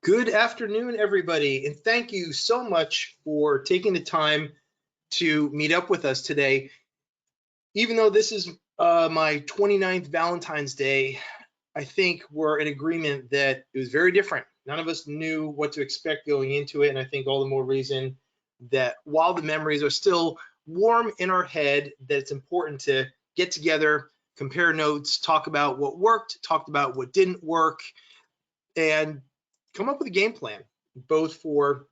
Good afternoon, everybody, and thank you so much for taking the time to meet up with us today. Even though this is my 29th Valentine's Day, I think we're in agreement that it was very different. None of us knew what to expect going into it, and I think all the more reason that while the memories are still warm in our head, that it's important to get together, compare notes, talk about what worked, talk about what didn't work, and come up with a game plan, both for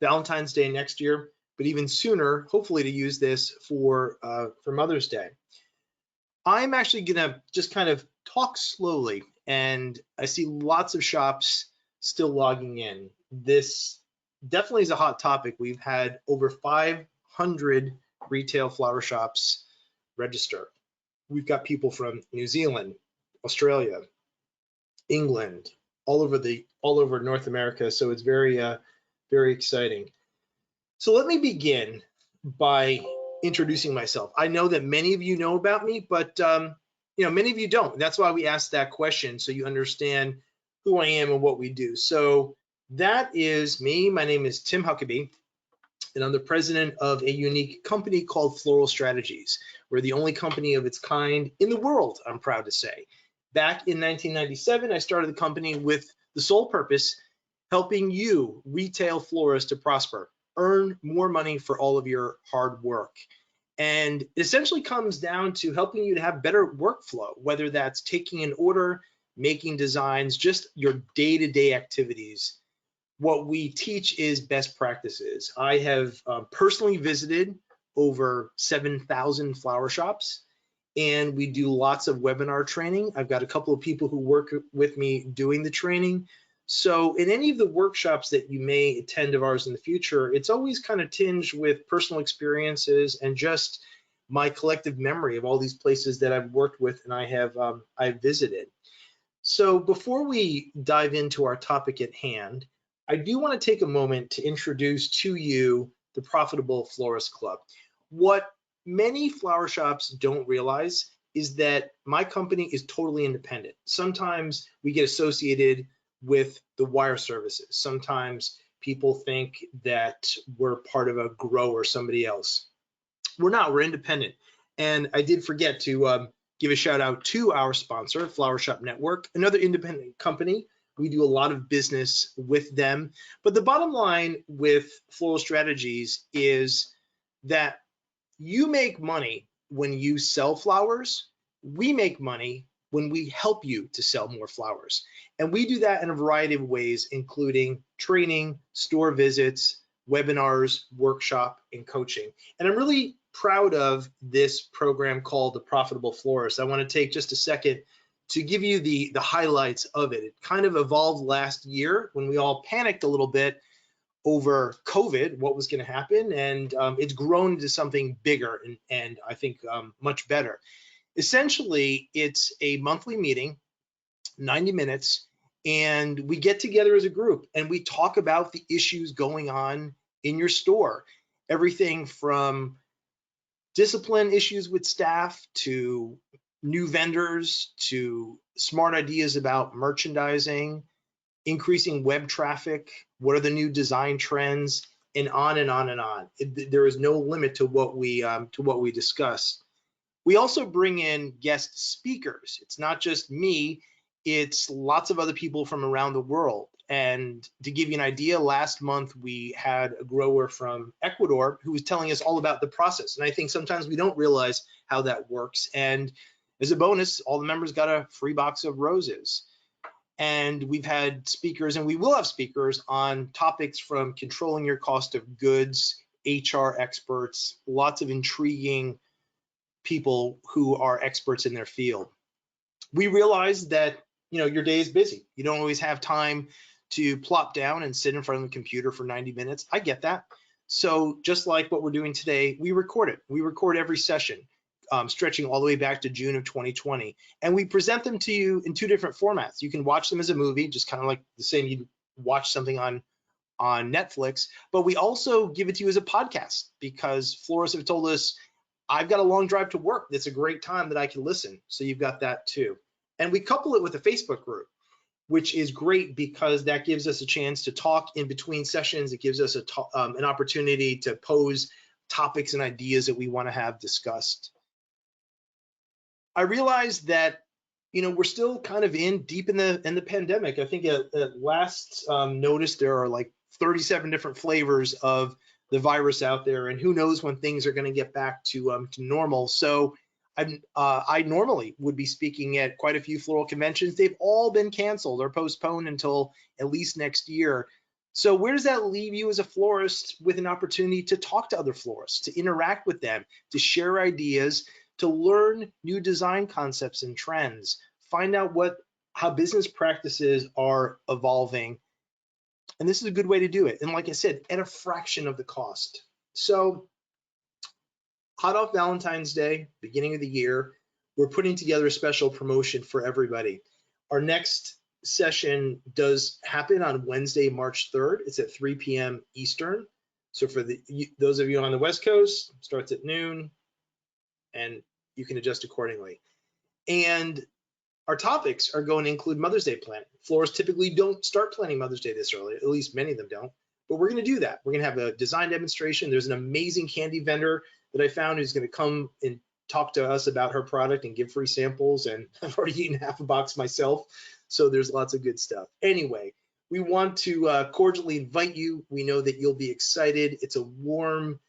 Valentine's Day next year, but even sooner, hopefully to use this for Mother's Day. I'm actually gonna just kind of talk slowly, and I see lots of shops still logging in. This definitely is a hot topic. We've had over 500 retail flower shops register. We've got people from New Zealand, Australia, England, all over North America. So it's very exciting. So let me begin by introducing myself. I know that many of you know about me, but many of you don't. That's why we asked that question, so you understand who I am and what we do. So that is me. My name is Tim Huckabee, and I'm the president of a unique company called Floral Strategies. We're the only company of its kind in the world, I'm proud to say. Back in 1997, I started the company with the sole purpose, helping you, retail florists, to prosper, earn more money for all of your hard work. And it essentially comes down to helping you to have better workflow, whether that's taking an order, making designs, just your day-to-day activities. What we teach is best practices. I have personally visited over 7,000 flower shops, and we do lots of webinar training. I've got a couple of people who work with me doing the training. So in any of the workshops that you may attend of ours in the future, it's always kind of tinged with personal experiences and just my collective memory of all these places that I've worked with and I've visited. So before we dive into our topic at hand, I do want to take a moment to introduce to you the Profitable Florist Club. What many flower shops don't realize is that my company is totally independent. Sometimes we get associated with the wire services. Sometimes people think that we're part of a grow or somebody else. We're not, we're independent. And I did forget to give a shout out to our sponsor, Flower Shop Network, another independent company. We do a lot of business with them. But the bottom line with Floral Strategies is that you make money when you sell flowers. We make money when we help you to sell more flowers. And we do that in a variety of ways, including training, store visits, webinars, workshop, and coaching. And I'm really proud of this program called the Profitable Florist. I want to take just a second to give you the highlights of it. It kind of evolved last year when we all panicked a little bit over COVID, what was going to happen, and it's grown into something bigger and I think much better. Essentially, it's a monthly meeting, 90 minutes, and we get together as a group and we talk about the issues going on in your store. Everything from discipline issues with staff to new vendors to smart ideas about merchandising, increasing web traffic, what are the new design trends, and on and on and on. There is no limit to what we discuss. We also bring in guest speakers. It's not just me, it's lots of other people from around the world. And to give you an idea, last month we had a grower from Ecuador who was telling us all about the process. And I think sometimes we don't realize how that works. And as a bonus, all the members got a free box of roses. And we've had speakers, and we will have speakers on topics from controlling your cost of goods, HR experts, lots of intriguing people who are experts in their field. We realize that your day is busy. You don't always have time to plop down and sit in front of the computer for 90 minutes. I get that. So just like what we're doing today, we record it. We record every session, stretching all the way back to June of 2020. And we present them to you in two different formats. You can watch them as a movie, just kind of like the same you'd watch something on Netflix, but we also give it to you as a podcast because florists have told us, I've got a long drive to work. That's a great time that I can listen. So you've got that too. And we couple it with a Facebook group. which is great because that gives us a chance to talk in between sessions. It gives us an opportunity to pose topics and ideas that we want to have discussed. I realize that, you know, we're still kind of deep in the pandemic. I think at last notice there are like 37 different flavors of the virus out there, and who knows when things are going to get back to normal. So I normally would be speaking at quite a few floral conventions. They've all been canceled or postponed until at least next year. So where does that leave you as a florist with an opportunity to talk to other florists, to interact with them, to share ideas, to learn new design concepts and trends, find out how business practices are evolving? And this is a good way to do it. And like I said, at a fraction of the cost. So hot off Valentine's Day, beginning of the year, we're putting together a special promotion for everybody. Our next session does happen on Wednesday, March 3rd. It's at 3 p.m. Eastern. So for those of you on the West Coast, it starts at noon, and you can adjust accordingly. And our topics are going to include Mother's Day planning. Florists typically don't start planning Mother's Day this early, at least many of them don't, but we're going to do that. We're going to have a design demonstration. There's an amazing candy vendor that I found who's going to come and talk to us about her product and give free samples, and I've already eaten half a box myself, so there's lots of good stuff. Anyway, we want to cordially invite you. We know that you'll be excited. It's a warm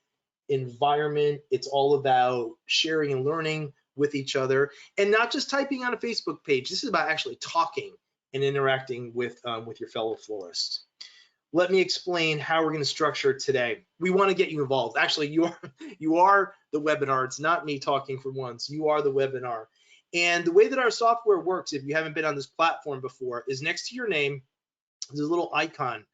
environment. It's all about sharing and learning with each other, and not just typing on a Facebook page. This is about actually talking and interacting with your fellow florists. Let me explain how we're going to structure it today. We want to get you involved. Actually, you are the webinar. It's not me talking for once. You are the webinar. And the way that our software works, if you haven't been on this platform before, is next to your name, there's a little icon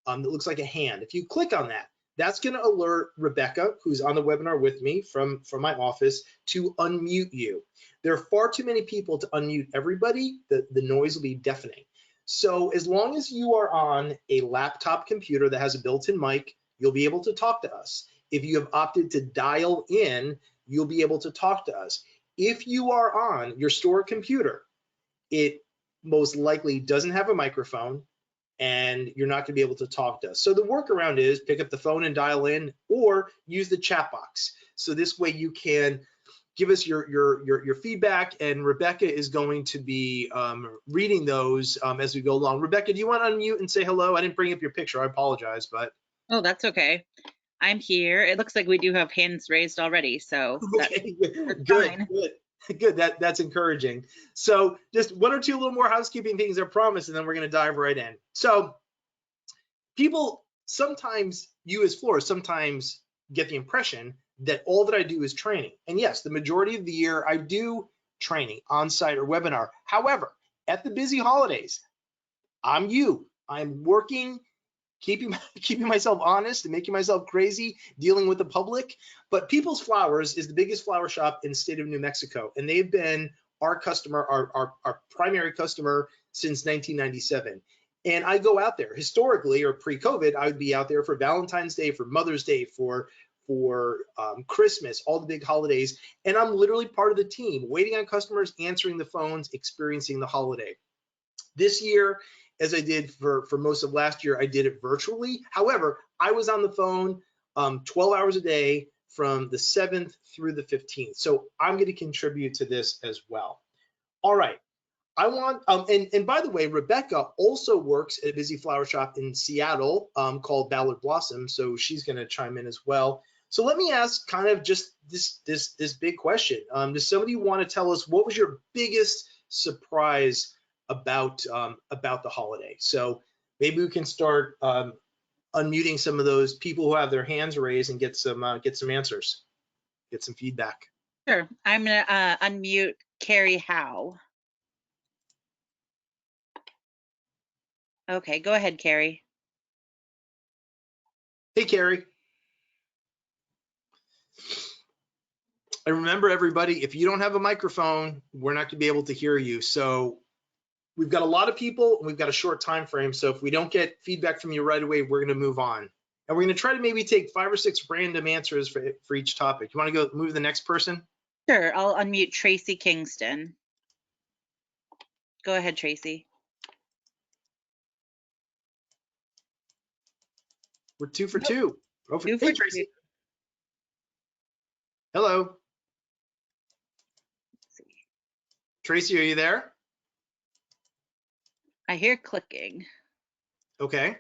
that looks like a hand. If you click on that, that's going to alert Rebecca, who's on the webinar with me from my office, to unmute you. There are far too many people to unmute everybody. The noise will be deafening. So as long as you are on a laptop computer that has a built-in mic, you'll be able to talk to us. If you have opted to dial in, you'll be able to talk to us. If you are on your store computer, it most likely doesn't have a microphone, and you're not going to be able to talk to us. So the workaround is pick up the phone and dial in, or use the chat box. So this way you can give us your feedback, and Rebecca is going to be reading those as we go along. Rebecca, do you want to unmute and say hello? I didn't bring up your picture. I apologize, but. Oh, that's okay. I'm here. It looks like we do have hands raised already, so okay, that's good, fine. good. That's encouraging. So just one or two little more housekeeping things, I promise, and then we're going to dive right in. So people sometimes, you as florists, sometimes get the impression that all that I do is training. And yes, the majority of the year I do training on-site or webinar. However, at the busy holidays, I'm working, keeping myself honest and making myself crazy, dealing with the public. But People's Flowers is the biggest flower shop in the state of New Mexico, and they've been our customer, our primary customer since 1997. And I go out there historically, or pre-COVID, I would be out there for Valentine's Day, for Mother's Day, for Christmas, all the big holidays. And I'm literally part of the team, waiting on customers, answering the phones, experiencing the holiday. This year, as I did for most of last year, I did it virtually. However, I was on the phone 12 hours a day from the 7th through the 15th. So I'm going to contribute to this as well. All right. I want, and by the way, Rebecca also works at a busy flower shop in Seattle called Ballard Blossom. So she's going to chime in as well. So let me ask kind of just this big question. Does somebody want to tell us what was your biggest surprise about the holiday? So maybe we can start unmuting some of those people who have their hands raised and get some answers, get some feedback. Sure. I'm going to unmute Carrie Howe. Okay, go ahead, Carrie. Hey, Carrie. And remember, everybody, if you don't have a microphone, we're not going to be able to hear you. So we've got a lot of people, and we've got a short time frame. So if we don't get feedback from you right away, we're going to move on. And we're going to try to maybe take 5 or 6 random answers for each topic. You want to go move to the next person? Sure, I'll unmute Tracy Kingston. Go ahead, Tracy. We're 2 for Nope. 2. Two for Hey, two. Tracy. Hello. Let's see. Tracy, are you there? I hear clicking. Okay.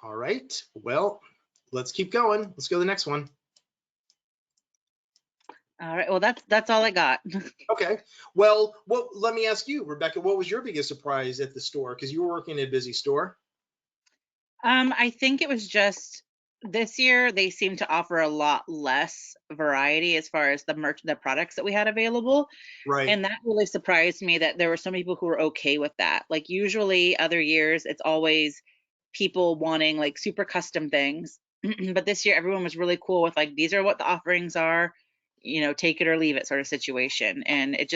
All right. Well, let's keep going. Let's go to the next one. All right. Well, that's all I got. Okay. Well, let me ask you, Rebecca, what was your biggest surprise at the store? Because you were working in a busy store. I think it was just this year they seem to offer a lot less variety as far as the products that we had available. Right. And that really surprised me that there were some people who were okay with that. Like usually other years it's always people wanting like super custom things. But this year everyone was really cool with like, these are what the offerings are, take it or leave it sort of situation. And it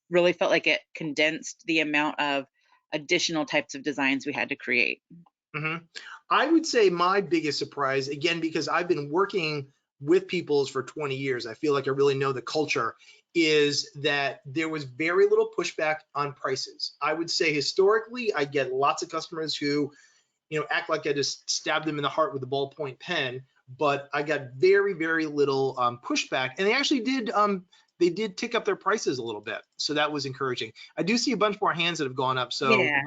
really felt like it condensed the amount of additional types of designs we had to create. Mm-hmm. I would say my biggest surprise, again, because I've been working with Peoples for 20 years, I feel like I really know the culture, is that there was very little pushback on prices. I would say historically, I get lots of customers who, act like I just stabbed them in the heart with a ballpoint pen, but I got very, very little pushback. And they did tick up their prices a little bit. So that was encouraging. I do see a bunch more hands that have gone up. So Yeah.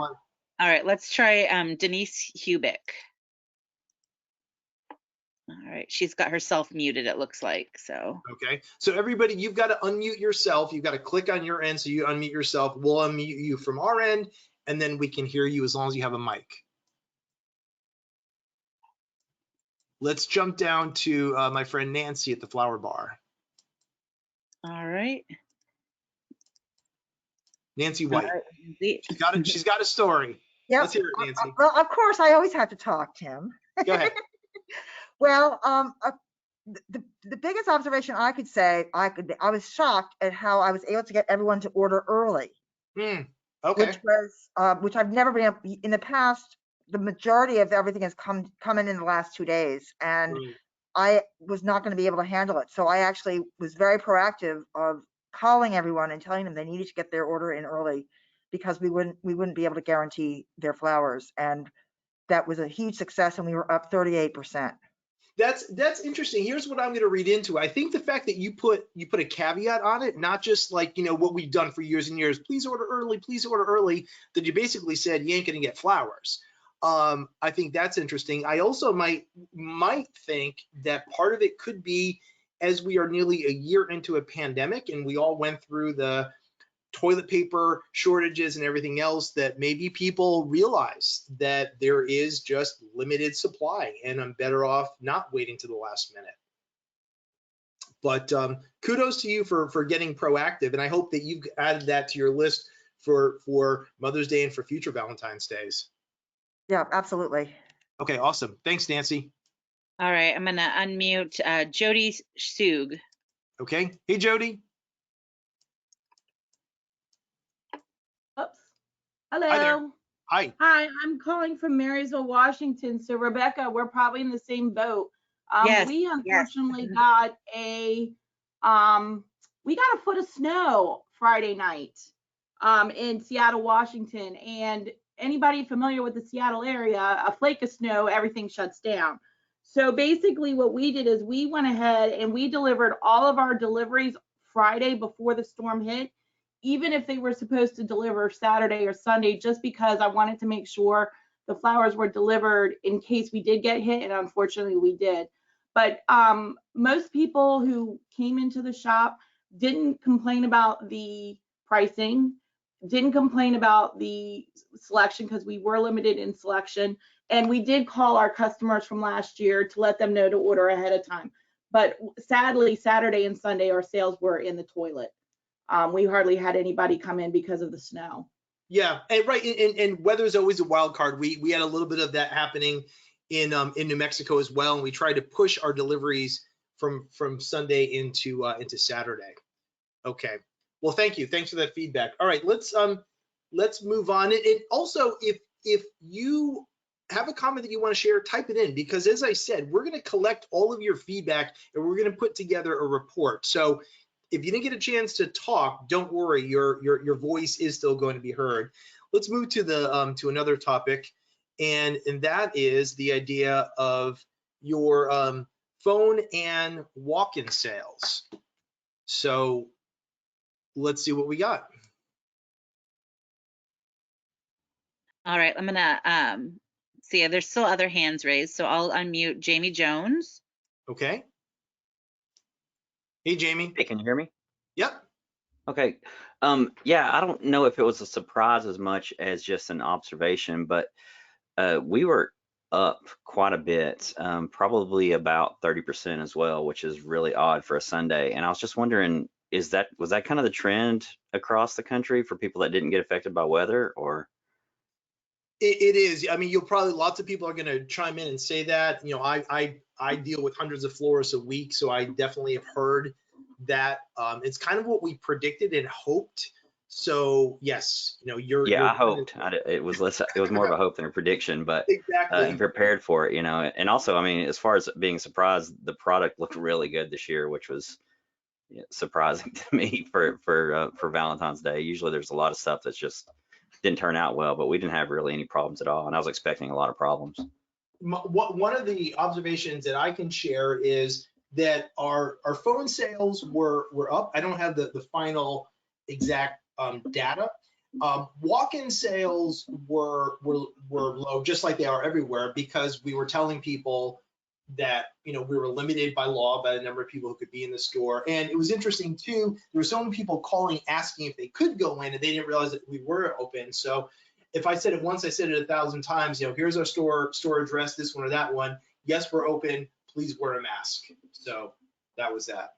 All right, let's try Denise Hubick. All right, she's got herself muted, it looks like, so. Okay, so everybody, you've got to unmute yourself. You've got to click on your end so you unmute yourself. We'll unmute you from our end, and then we can hear you as long as you have a mic. Let's jump down to my friend Nancy at the Flower Bar. All right. Nancy White. Right. She's got a story. Yep. Let's hear it, Nancy. Well, of course, I always have to talk, Tim. Go ahead. Well, the biggest observation I could say, I was shocked at how I was able to get everyone to order early. Okay. Which I've never been able, in the past. The majority of everything has come in the last 2 days, and I was not going to be able to handle it. So I actually was very proactive of calling everyone and telling them they needed to get their order in early, because we wouldn't be able to guarantee their flowers. And that was a huge success, and we were up 38%. That's interesting. Here's what I'm going to read into. I think the fact that you put a caveat on it, not just like, what we've done for years and years, please order early, that you basically said you ain't going to get flowers. I think that's interesting. I also might think that part of it could be, as we are nearly a year into a pandemic and we all went through the toilet paper shortages and everything else, that maybe people realize that there is just limited supply and I'm better off not waiting to the last minute. But kudos to you for getting proactive, and I hope that you've added that to your list for Mother's Day and for future Valentine's Days. Yeah, absolutely. Okay, awesome. Thanks, Nancy. All right, I'm gonna unmute Jody Sug. Okay. Hey, Jody. Oops. Hello. Hi there. Hi. Hi, I'm calling from Marysville, Washington. So Rebecca, we're probably in the same boat. Yes, We unfortunately got a foot of snow Friday night in Seattle, Washington. And anybody familiar with the Seattle area, a flake of snow, everything shuts down. So basically what we did is we went ahead and we delivered all of our deliveries Friday before the storm hit, even if they were supposed to deliver Saturday or Sunday, just because I wanted to make sure the flowers were delivered in case we did get hit, and unfortunately we did. But most people who came into the shop didn't complain about the pricing, didn't complain about the selection, because we were limited in selection, and we did call our customers from last year to let them know to order ahead of time. But sadly, Saturday and Sunday, our sales were in the toilet. We hardly had anybody come in because of the snow. Yeah, and right, and weather is always a wild card. We had a little bit of that happening in New Mexico as well, and we tried to push our deliveries from Sunday into Saturday. Okay, well, thank you. Thanks for that feedback. All right, let's move on. And also, if you have a comment that you want to share, type it in, because as I said, we're going to collect all of your feedback and we're going to put together a report. So if you didn't get a chance to talk, don't worry, your voice is still going to be heard. Let's move to the to another topic. and that is the idea of your phone and walk-in sales. So let's see what we got. All right, I'm gonna see. There's still other hands raised, so I'll unmute Jamie Jones. Okay. Hey, Jamie. Hey, can you hear me? Yep. Okay. Yeah, I don't know if it was a surprise as much as just an observation, but we were up quite a bit, probably about 30% as well, which is really odd for a Sunday. And I was just wondering, was that kind of the trend across the country for people that didn't get affected by weather, or? It is. I mean, lots of people are going to chime in and say that. You know, I deal with hundreds of florists a week, so I definitely have heard that. It's kind of what we predicted and hoped. So yes, you know, you're I hoped. It was more of a hope than a prediction, but exactly. and prepared for it, you know. And also, I mean, as far as being surprised, the product looked really good this year, which was surprising to me for Valentine's Day. Usually, there's a lot of stuff that's just didn't turn out well, but we didn't have really any problems at all, and I was expecting a lot of problems. One of the observations that I can share is that our phone sales were up. I don't have the final exact data. Walk-in sales were low, just like they are everywhere, because we were telling people that, you know, we were limited by law by the number of people who could be in the store. And it was interesting too, there were so many people calling asking if they could go in, and they didn't realize that we were open. So if I said it once, I said it 1,000 times, you know, here's our store address, this one or that one. Yes, we're open, please wear a mask. So that was that.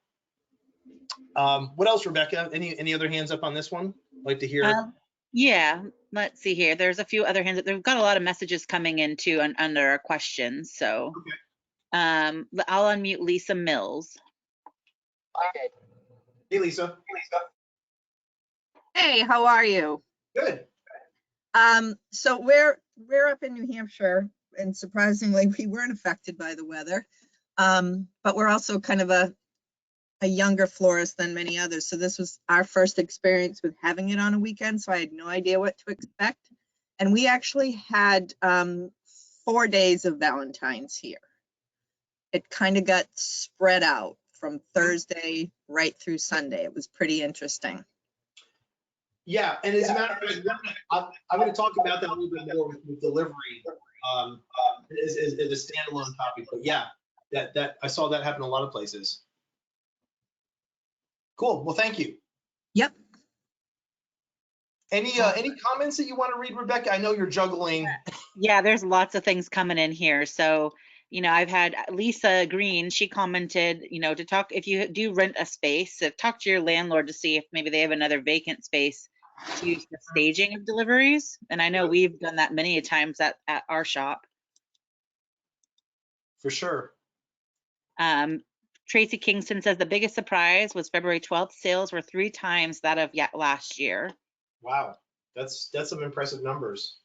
What else, Rebecca? Any other hands up on this one? I'd like to hear. Yeah, let's see here. There's a few other hands. They've got a lot of messages coming in too under our questions. So Okay. I'll unmute Lisa Mills. Hey, Lisa. Hey, how are you? Good. So we're up in New Hampshire, and surprisingly, we weren't affected by the weather. But we're also kind of a younger florist than many others. So this was our first experience with having it on a weekend, so I had no idea what to expect. And we actually had 4 days of Valentine's here. It kind of got spread out from Thursday right through Sunday. It was pretty interesting. Yeah, and as a matter of fact, I'm going to talk about that a little bit more with delivery as a standalone topic. But yeah, that I saw that happen in a lot of places. Cool. Well, thank you. Yep. Any comments that you want to read, Rebecca? I know you're juggling. Yeah, there's lots of things coming in here. So, you know, I've had Lisa Green, she commented, you know, to talk, if you do rent a space, talk to your landlord to see if maybe they have another vacant space to use the staging of deliveries. And I know we've done that many a times at our shop. For sure. Tracy Kingston says the biggest surprise was February 12th. Sales were 3 times that of last year. Wow, that's some impressive numbers.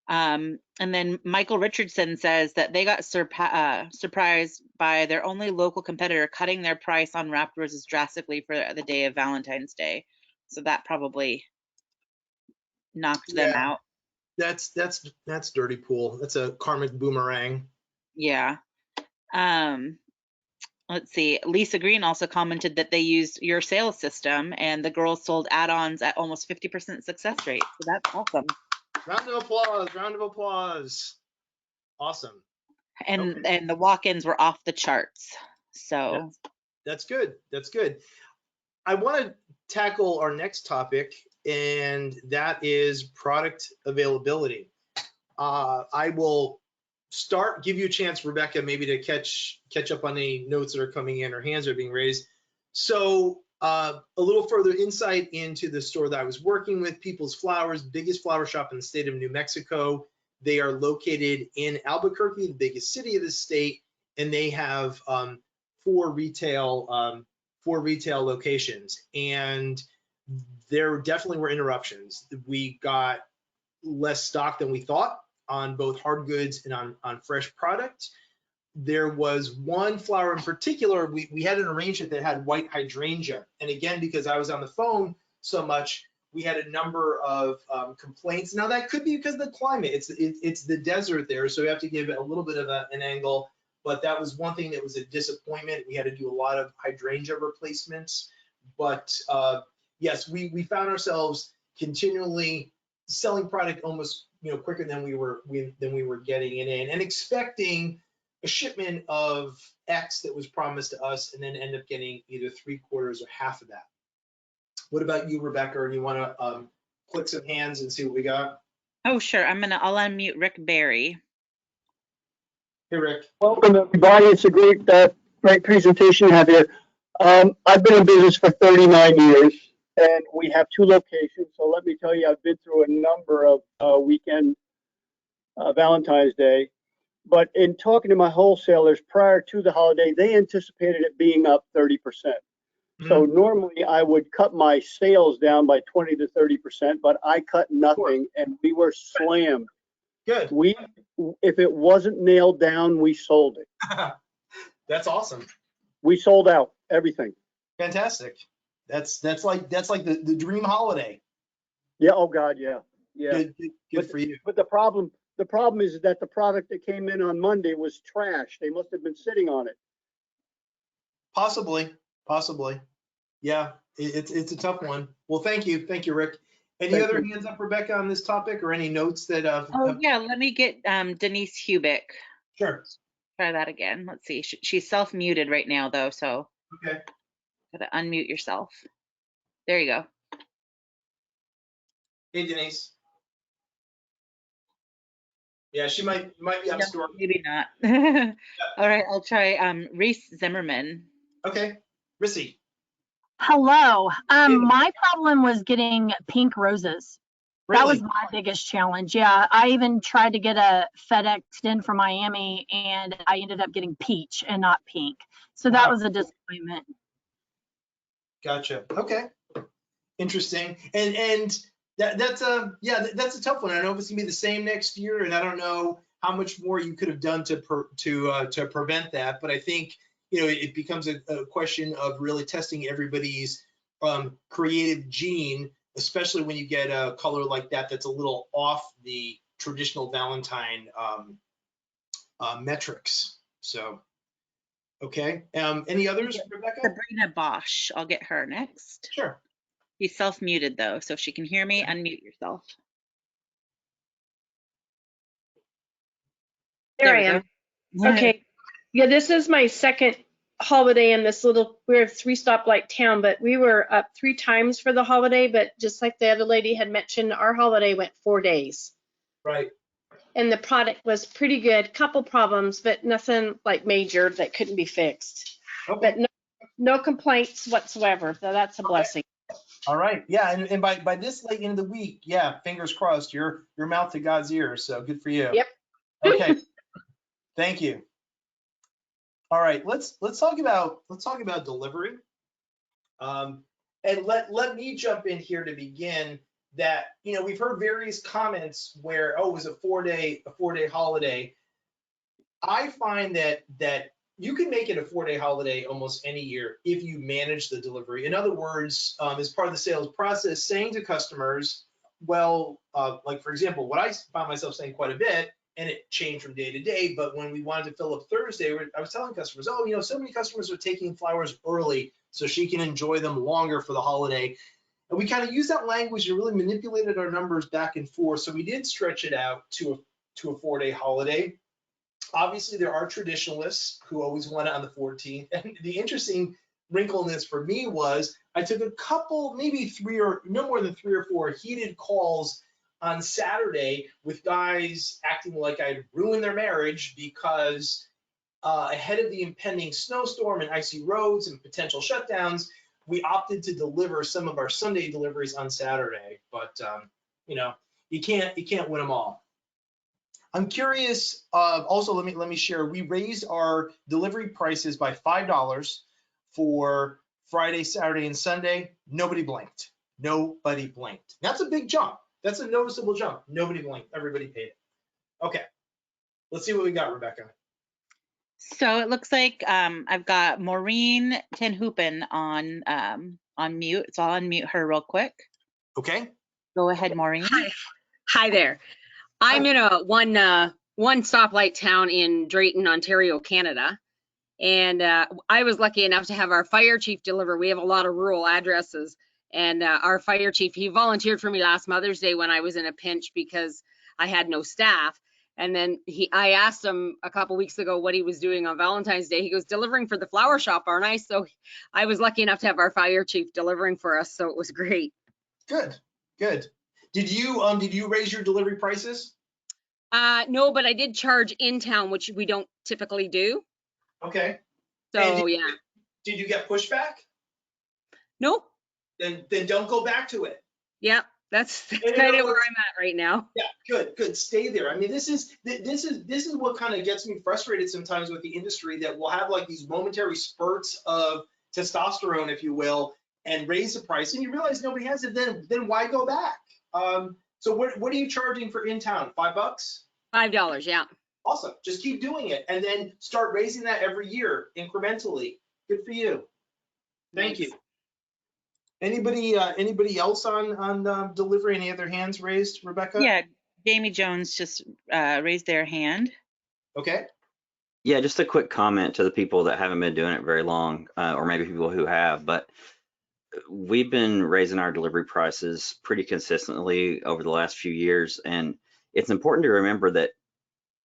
And then Michael Richardson says that they got surprised by their only local competitor cutting their price on wrapped roses drastically for the day of Valentine's Day. So that probably knocked them out. That's dirty pool. That's a karmic boomerang. Yeah. Let's see. Lisa Green also commented that they used your sales system and the girls sold add-ons at almost 50% success rate. So that's awesome. Round of applause, round of applause. Awesome. And the walk-ins were off the charts. So that's good. That's good. I want to tackle our next topic, and that is product availability. I will give you a chance, Rebecca, maybe to catch up on any notes that are coming in or hands are being raised. So a little further insight into the store that I was working with, People's Flowers, biggest flower shop in the state of New Mexico. They are located in Albuquerque, the biggest city of the state, and they have 4 retail locations. And there definitely were interruptions. We got less stock than we thought on both hard goods and on fresh product. There was one flower in particular, we had an arrangement that had white hydrangea. And again, because I was on the phone so much, we had a number of complaints. Now that could be because of the climate. It's the desert there, so we have to give it a little bit of an angle. But that was one thing that was a disappointment. We had to do a lot of hydrangea replacements. But yes, we found ourselves continually selling product almost quicker than we were getting it in, and expecting a shipment of X that was promised to us, and then end up getting either 3/4 or half of that. What about you, Rebecca? Or do you want to click some hands and see what we got? Oh, sure. I'll unmute Rick Berry. Hey, Rick. Welcome, everybody. It's a great presentation to have here. I've been in business for 39 years, and we have 2 locations. So let me tell you, I've been through a number of weekend Valentine's Day. But in talking to my wholesalers prior to the holiday, they anticipated it being up 30%. So normally I would cut my sales down by 20 to 30%, but I cut nothing, and we were slammed. Good. If it wasn't nailed down, we sold it. That's awesome. We sold out everything. Fantastic. That's like the dream holiday. Yeah. Oh God. Yeah. Yeah. Good for you. But the problem is that the product that came in on Monday was trash. They must have been sitting on it. Possibly. Yeah. It's a tough one. Well, thank you, Rick. Any other hands up, Rebecca, on this topic, or any notes that? Yeah. Let me get Denise Hubick. Sure. Try that again. Let's see. She's self-muted right now, though, so. Okay. Gotta unmute yourself. There you go. Hey, Denise. Yeah, she might be on store. Maybe not. All right, I'll try Reese Zimmerman. Okay, Rissy. Hello. My problem was getting pink roses. Really? That was my biggest challenge. Yeah, I even tried to get a FedEx in from Miami, and I ended up getting peach and not pink. So that was a disappointment. Gotcha. Okay. Interesting. And that's a tough one. I don't know if it's gonna be the same next year, and I don't know how much more you could have done to prevent that. But I think it becomes a question of really testing everybody's creative gene, especially when you get a color like that that's a little off the traditional Valentine metrics. So, okay. Any others, Rebecca? Sabrina Bosch. I'll get her next. Sure. She's self-muted though, so if she can hear me, unmute yourself. There I am. Okay. Yeah, this is my second holiday in this we're a 3-stoplight town, but we were up 3 times for the holiday, but just like the other lady had mentioned, our holiday went 4 days. Right. And the product was pretty good. Couple problems, but nothing like major that couldn't be fixed. Okay. But no complaints whatsoever. So that's a blessing. All right. Yeah. And by this late in the week, yeah, fingers crossed, your mouth to God's ears. So good for you. Yep. Okay. Thank you. All right. Let's talk about delivery. And let me jump in here to begin. That we've heard various comments where it was a 4-day holiday. I find that you can make it a 4-day holiday almost any year if you manage the delivery. In other words, as part of the sales process, saying to customers, well, like for example, what I found myself saying quite a bit, and it changed from day to day, but when we wanted to fill up Thursday, I was telling customers, so many customers are taking flowers early so she can enjoy them longer for the holiday. And we kind of used that language and really manipulated our numbers back and forth. So we did stretch it out to a 4-day holiday. Obviously, there are traditionalists who always want it on the 14th. And the interesting wrinkle in this for me was I took a couple, maybe 3 or no more than 3 or 4 heated calls on Saturday with guys acting like I'd ruined their marriage because ahead of the impending snowstorm and icy roads and potential shutdowns, we opted to deliver some of our Sunday deliveries on Saturday. But you can't win them all. I'm curious. Also, let me share. We raised our delivery prices by $5 for Friday, Saturday, and Sunday. Nobody blinked. That's a big jump. That's a noticeable jump. Nobody blinked. Everybody paid it. Okay. Let's see what we got, Rebecca. So it looks like I've got Maureen Ten Hoopen on mute. So I'll unmute her real quick. Okay. Go ahead, Maureen. Hi there. I'm in a one stoplight town in Drayton, Ontario, Canada. And I was lucky enough to have our fire chief deliver. We have a lot of rural addresses. And our fire chief, he volunteered for me last Mother's Day when I was in a pinch because I had no staff. And then I asked him a couple weeks ago what he was doing on Valentine's Day. He goes, delivering for the flower shop, aren't I? So I was lucky enough to have our fire chief delivering for us. So it was great. Good. Did you raise your delivery prices? No, but I did charge in town, which we don't typically do. Okay. So yeah. Did you get pushback? Nope. Then don't go back to it. Yeah, that's kind of where I'm at right now. Yeah, good. Stay there. I mean, this is what kind of gets me frustrated sometimes with the industry, that we'll have like these momentary spurts of testosterone, if you will, and raise the price, and you realize nobody has it. Then why go back? So what are you charging for in town? $5? $5, yeah. Awesome. Just keep doing it, and then start raising that every year incrementally. Good for you. Thank you. Anybody else on delivery? Any other hands raised, Rebecca? Yeah, Jamie Jones just raised their hand. Okay. Yeah, just a quick comment to the people that haven't been doing it very long, or maybe people who have, but we've been raising our delivery prices pretty consistently over the last few years. And it's important to remember that,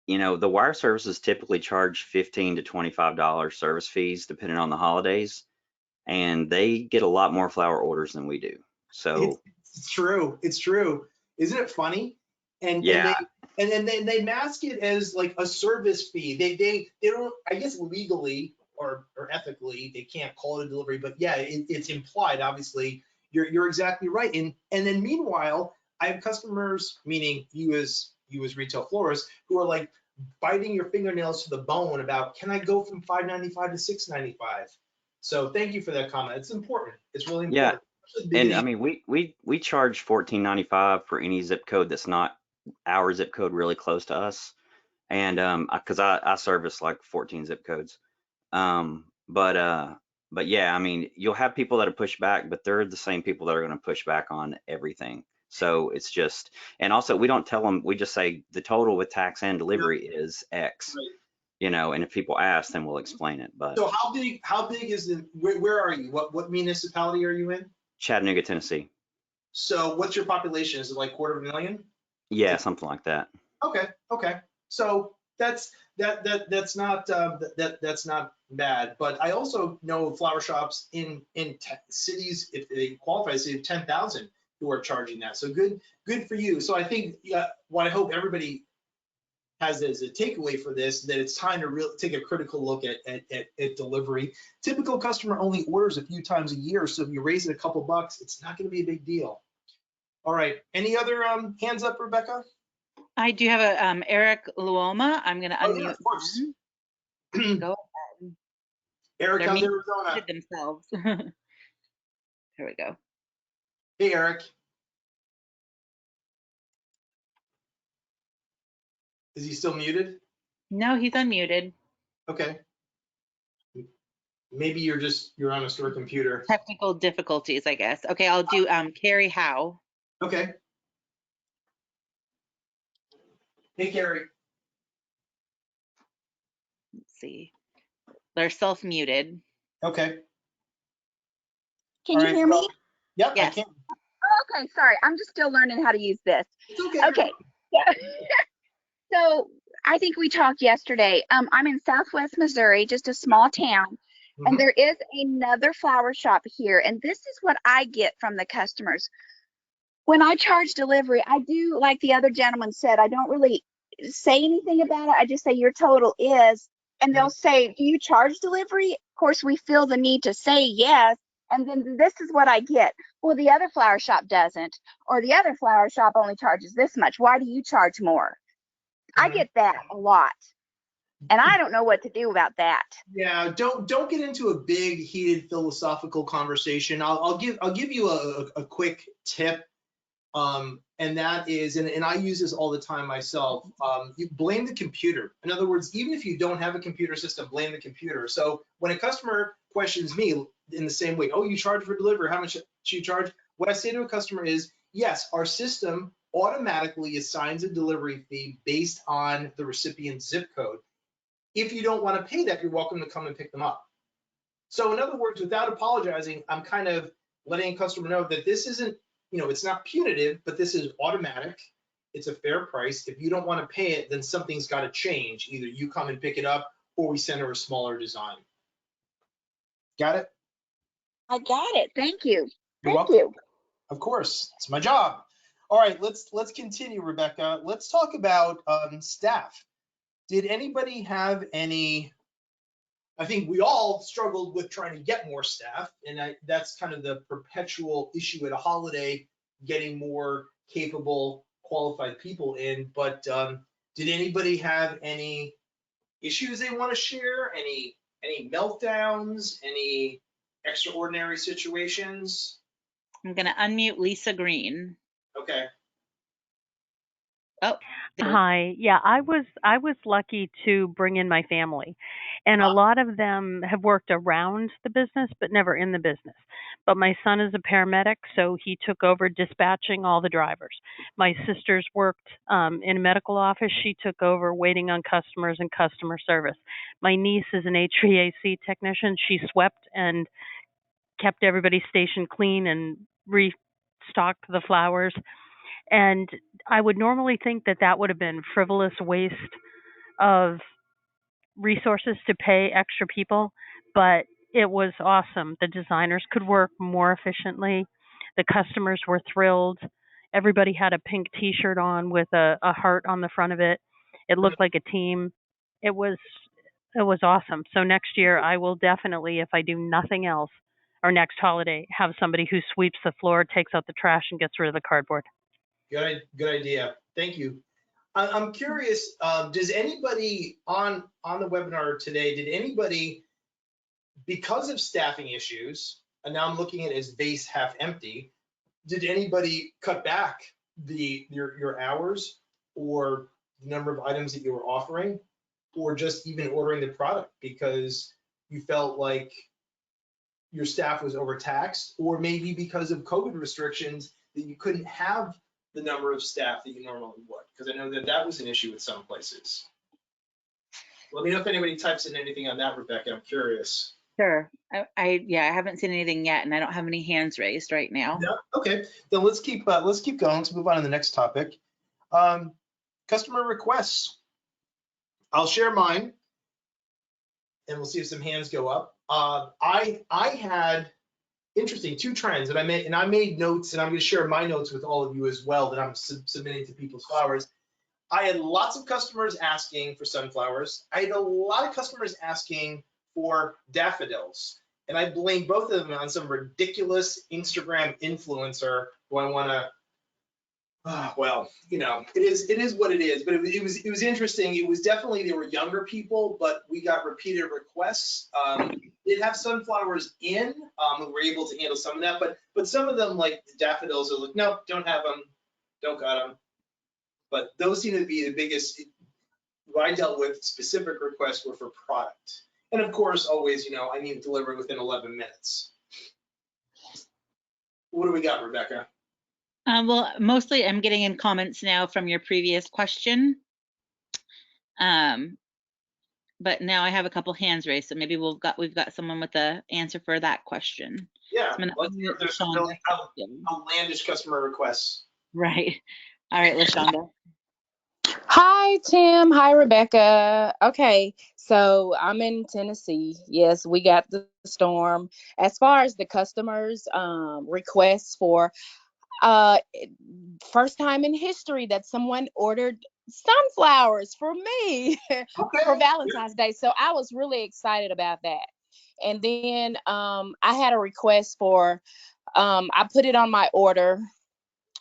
you know, the wire services typically charge $15 to $25 service fees, depending on the holidays. And they get a lot more flower orders than we do. So it's true. Isn't it funny? And yeah. And then they mask it as like a service fee. They don't, I guess legally or ethically, they can't call it a delivery, but yeah, it's implied. Obviously, you're exactly right. And then meanwhile, I have customers, meaning you as retail florists, who are like biting your fingernails to the bone about, can I go from $5.95 to $6.95? So thank you for that comment. It's important. It's really important. Yeah. And I mean, we charge $14.95 for any zip code that's not our zip code really close to us. And because I service like 14 zip codes. But yeah, I mean, you'll have people that are push back, but they're the same people that are going to push back on everything. So it's just, and also we don't tell them, we just say the total with tax and delivery is X. Right. You know, and if people ask, then we'll explain it. But so how big is where are you? What municipality are you in? Chattanooga, Tennessee. So what's your population? Is it like 250,000? Yeah, something like that. Okay. So that's not bad. But I also know flower shops in cities, if they qualify, say 10,000 who are charging that. So good for you. So I think what I hope everybody has as a takeaway for this, that it's time to really take a critical look at delivery. Typical customer only orders a few times a year, so if you raise it a couple bucks, it's not going to be a big deal. All right, any other hands up, Rebecca? I do have a Eric Luoma. I'm going to unmute. Yeah, of course. Go ahead. Eric, how's Arizona? Themselves. Here we go. Hey, Eric. Is he still muted? No, he's unmuted. Okay. Maybe you're on a store computer. Technical difficulties, I guess. Okay, I'll do Carrie Howe. Okay. Hey, Carrie. Let's see. They're self-muted. Okay. Can you hear me? Yep, yes. I can. Oh, okay, sorry. I'm just still learning how to use this. It's okay. Okay. So I think we talked yesterday. I'm in Southwest Missouri, just a small town, and there is another flower shop here. And this is what I get from the customers. When I charge delivery, I do, like the other gentleman said, I don't really say anything about it. I just say your total is, and they'll say, do you charge delivery? Of course, we feel the need to say yes. And then this is what I get. Well, the other flower shop doesn't, or the other flower shop only charges this much. Why do you charge more? I get that a lot, and I don't know what to do about that. Yeah, don't get into a big heated philosophical conversation. I'll give you a quick tip, and that is, and I use this all the time myself. You blame the computer. In other words, even if you don't have a computer system, blame the computer. So when a customer questions me in the same way, oh, you charge for delivery, how much should you charge? What I say to a customer is, yes, our system automatically assigns a delivery fee based on the recipient's zip code. If you don't want to pay that, you're welcome to come and pick them up. So in other words, without apologizing, I'm kind of letting a customer know that this isn't, it's not punitive, but this is automatic. It's a fair price. If you don't want to pay it, then something's got to change. Either you come and pick it up or we send her a smaller design. Got it? I got it. Thank you. You're Thank welcome. you. Of course, it's my job. All right, let's continue, Rebecca. Let's talk about staff. Did anybody have any? I think we all struggled with trying to get more staff, and that's kind of the perpetual issue at a holiday, getting more capable, qualified people in. But did anybody have any issues they want to share? Any meltdowns? Any extraordinary situations? I'm gonna unmute Lisa Green. Okay. Oh. Hi. Yeah, I was lucky to bring in my family, and a lot of them have worked around the business but never in the business. But my son is a paramedic, so he took over dispatching all the drivers. My sister's worked in a medical office. She took over waiting on customers and customer service. My niece is an HVAC technician. She swept and kept everybody's station clean and restocked the flowers. And I would normally think that that would have been frivolous waste of resources to pay extra people, but it was awesome. The designers could work more efficiently. The customers were thrilled. Everybody had a pink t-shirt on with a heart on the front of it. It looked like a team. It was awesome. So next year I will definitely, if I do nothing else, or next holiday, have somebody who sweeps the floor, takes out the trash, and gets rid of the cardboard. Good idea. Thank you. I'm curious, does anybody on the webinar today, did anybody, because of staffing issues, and now I'm looking at it as vase half empty, did anybody cut back your hours or the number of items that you were offering, or just even ordering the product because you felt like your staff was overtaxed, or maybe because of COVID restrictions that you couldn't have the number of staff that you normally would? Because I know that was an issue with some places. Let me know if anybody types in anything on that, Rebecca. I'm curious. Sure. I haven't seen anything yet, and I don't have any hands raised right now. No? Okay. Then let's keep going. Let's move on to the next topic. Customer requests. I'll share mine, and we'll see if some hands go up. I had interesting two trends that I made notes, and I'm going to share my notes with all of you as well that I'm submitting to People's Flowers. I had lots of customers asking for sunflowers. I had a lot of customers asking for daffodils, and I blame both of them on some ridiculous Instagram influencer who I want to. Well, it is what it is. But it was interesting. It was definitely, they were younger people, but we got repeated requests. Did have sunflowers in, and we're able to handle some of that. But some of them, like the daffodils, are like, nope, don't have them, don't got them. But those seem to be the biggest. What I dealt with specific requests were for product, and of course, always, I need to deliver within 11 minutes. What do we got, Rebecca? Well, mostly I'm getting in comments now from your previous question. But now I have a couple hands raised, so maybe we've got someone with the answer for that question. Yeah, let's hear if there's some really outlandish customer requests. Right. All right, LaShonda. Hi, Tim. Hi, Rebecca. Okay, so I'm in Tennessee. Yes, we got the storm. As far as the customers' requests for first time in history that someone ordered sunflowers for me for Valentine's Day. So I was really excited about that. And then I had a request for, I put it on my order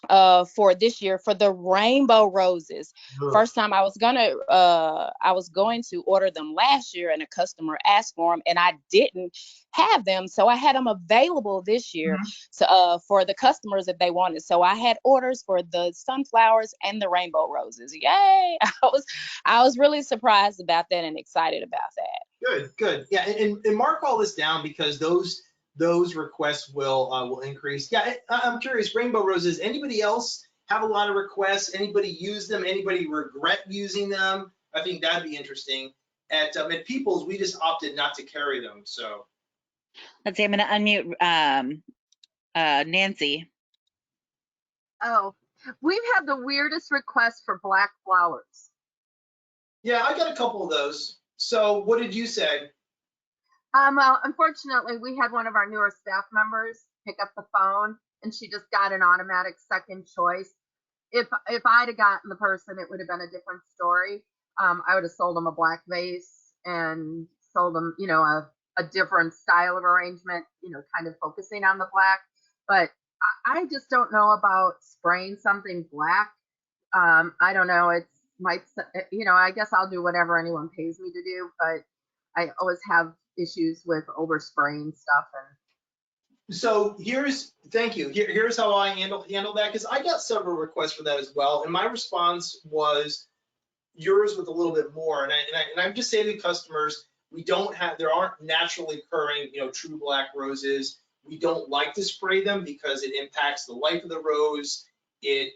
for this year for the rainbow roses. First time I was going to order them last year, and a customer asked for them, and I didn't have them, so I had them available this year for the customers if they wanted. So I had orders for the sunflowers and the rainbow roses. Yay! I was really surprised about that and excited about that. Good. Yeah, and mark all this down, because those those requests will increase. Yeah, I'm curious, rainbow roses, anybody else have a lot of requests? Anybody use them? Anybody regret using them? I think that'd be interesting. At Peoples, we just opted not to carry them, so. Let's see, I'm gonna unmute Nancy. Oh, we've had the weirdest requests for black flowers. Yeah, I got a couple of those. So what did you say? Well, unfortunately, we had one of our newer staff members pick up the phone, and she just got an automatic second choice. If I'd have gotten the person, it would have been a different story. I would have sold them a black vase and sold them, you know, a different style of arrangement, you know, kind of focusing on the black. But I just don't know about spraying something black. I don't know. You know, I guess I'll do whatever anyone pays me to do, but I always have issues with overspraying stuff. And so thank you. Here's how I handle that, because I got several requests for that as well, and my response was yours with a little bit more. And I'm just saying to customers, there aren't naturally occurring, you know, true black roses. We don't like to spray them because it impacts the life of the rose. It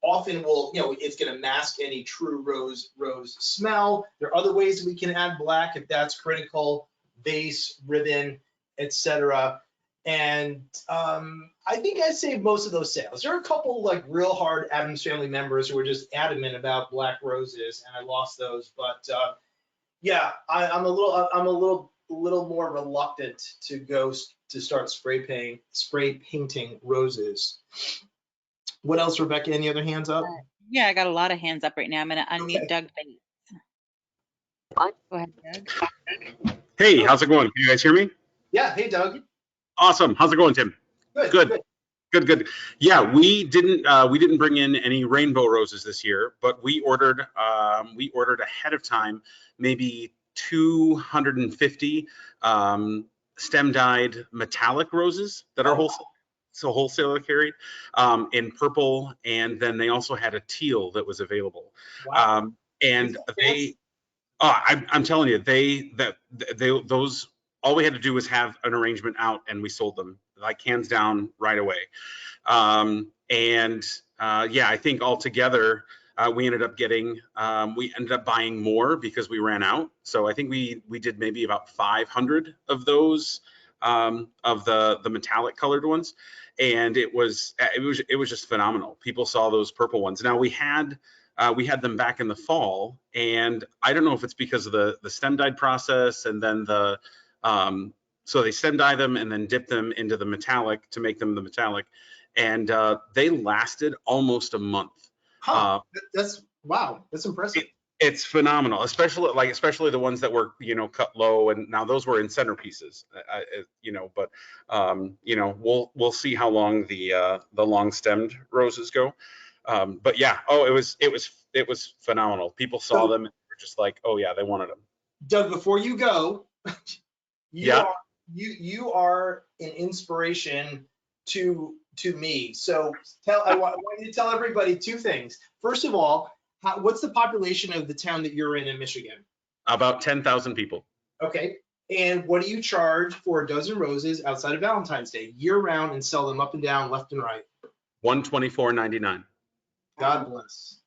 often will, you know, it's going to mask any true rose smell. There are other ways that we can add black if that's critical, vase, ribbon, etc. And I think I saved most of those sales. There are a couple like real hard Addams Family members who were just adamant about black roses, and I lost those. But yeah, I'm a little more reluctant to start spray painting roses. What else, Rebecca? Any other hands up? Yeah, I got a lot of hands up right now. I'm going to unmute Doug Bates. Go ahead, Doug. Hey, how's it going? Can you guys hear me? Yeah. Hey, Doug. Awesome. How's it going, Tim? Good. Yeah, we didn't bring in any rainbow roses this year, but we ordered ahead of time maybe 250 stem dyed metallic roses that are wholesaler carried in purple, and then they also had a teal that was available. Wow. And I'm telling you, those all we had to do was have an arrangement out, and we sold them like hands down right away. Yeah, I think altogether we ended up buying more because we ran out. So I think we did maybe about 500 of those of the metallic colored ones, and it was just phenomenal. People saw those purple ones. Now we had them back in the fall, and I don't know if it's because of the stem dyed process, and then so they stem dye them and then dip them into the metallic to make them the metallic, and they lasted almost a month. Wow, that's impressive. It's phenomenal, especially the ones that were, you know, cut low, and now those were in centerpieces, you know. But you know, we'll see how long the long stemmed roses go. But yeah, it was phenomenal. People saw them and were just like, oh yeah, they wanted them. Doug, before you go, you are an inspiration to me. So I want you to tell everybody two things. First of all, what's the population of the town that you're in Michigan? About 10,000 people. Okay. And what do you charge for a dozen roses outside of Valentine's Day year round and sell them up and down, left and right? $124.99. God bless.